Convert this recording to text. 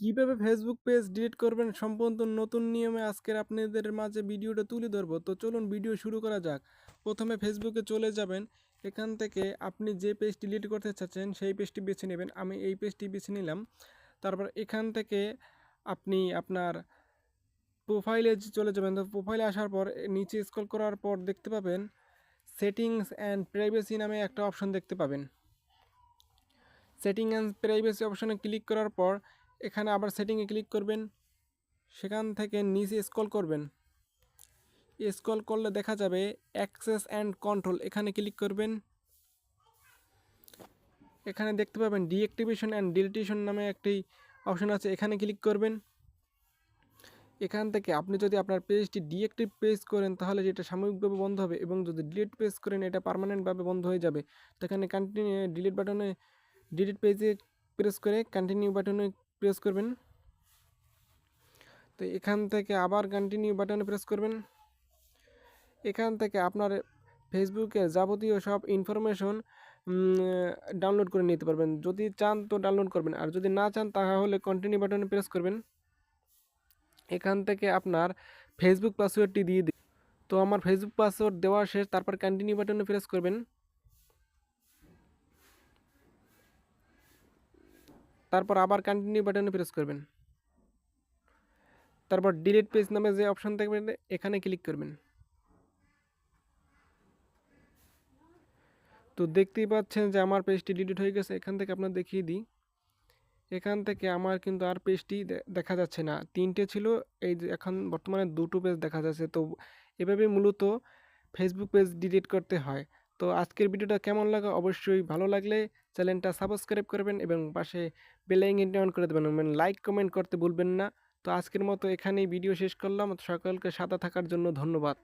কিভাবে Facebook page delete করবেন সম্পূর্ণ নতুন নিয়মে আজকের আপনাদের মাঝে ভিডিওটা তুলে ধরবো। তো চলুন ভিডিও শুরু করা যাক। প্রথমে ফেসবুকে চলে যাবেন। এখান থেকে আপনি যে পেজ ডিলিট করতে চাচ্ছেন সেই পেজটি বেছে নেবেন। আমি এই পেজটি বেছে নিলাম। তারপর এখান থেকে আপনি আপনার প্রোফাইলে চলে যাবেন। তো প্রোফাইলে আসার পর নিচে স্ক্রল করার পর দেখতে পাবেন সেটিংস অ্যান্ড প্রাইভেসি নামে একটা অপশন দেখতে পাবেন। সেটিং অ্যান্ড প্রাইভেসি অপশনে ক্লিক করার পর এখানে আবার সেটিংয়ে ক্লিক করবেন। সেখান থেকে নিচে স্ক্রল করবেন। স্ক্রল করলে দেখা যাবে অ্যাক্সেস অ্যান্ড কন্ট্রোল, এখানে ক্লিক করবেন। এখানে দেখতে পাবেন ডিঅ্যাক্টিভেশন অ্যান্ড ডিলিটেশন নামে একটি অপশন আছে, এখানে ক্লিক করবেন। এখান থেকে আপনি যদি আপনার পেজটি ডিঅ্যাক্টিভ পেজ করেন তাহলে যেটা সাময়িকভাবে বন্ধ হবে, এবং যদি ডিলিট পেজ করেন এটা পার্মানেন্টভাবে বন্ধ হয়ে যাবে। তো এখানে কন্টিনিউ ডিলিট বাটনে ডিলিট পেজে প্রেস করে কন্টিনিউ বাটনে প্রেস করবেন। তো এখান থেকে আবার কন্টিনিউ বাটনে প্রেস করবেন। এখান থেকে আপনার ফেসবুকে যাবতীয় সব ইনফরমেশন ডাউনলোড করে নিতে পারবেন। যদি চান তো ডাউনলোড করবেন, আর যদি না চান তাহলে কন্টিনিউ বাটনে প্রেস করবেন। এখান থেকে আপনার ফেসবুক পাসওয়ার্ডটি দিয়ে দিন। তো আমার ফেসবুক পাসওয়ার্ড দেওয়া শেষ, তারপর কন্টিনিউ বাটনে প্রেস করবেন। তারপর আবার কন্টিনিউ বাটনে প্রেস করবেন। তারপর ডিলিট পেজ নামে যে অপশন থাকবে এখানে ক্লিক করবেন। তো দেখতেই পাচ্ছেন যে আমার পেজটি ডিলিট হয়ে গেছে। এখান থেকে আপনার দেখিয়ে দিই। এখান থেকে আমার কিন্তু আর পেজটি দেখা যাচ্ছে না। ৩টে ছিল, এই যে এখন বর্তমানে ২টো পেজ দেখা যাচ্ছে। তো এভাবে মূলত ফেসবুক পেজ ডিলিট করতে হয়। তো আজকের ভিডিওটা কেমন লাগলো, অবশ্যই ভালো লাগলে চ্যানেলটা সাবস্ক্রাইব করবেন এবং পাশে বেল আইকনটি অন করে দেবেন, মানে লাইক কমেন্ট করতে ভুলবেন না। তো আজকের মতো এখানেই ভিডিও শেষ করলাম। সকলকে সাথে থাকার জন্য ধন্যবাদ।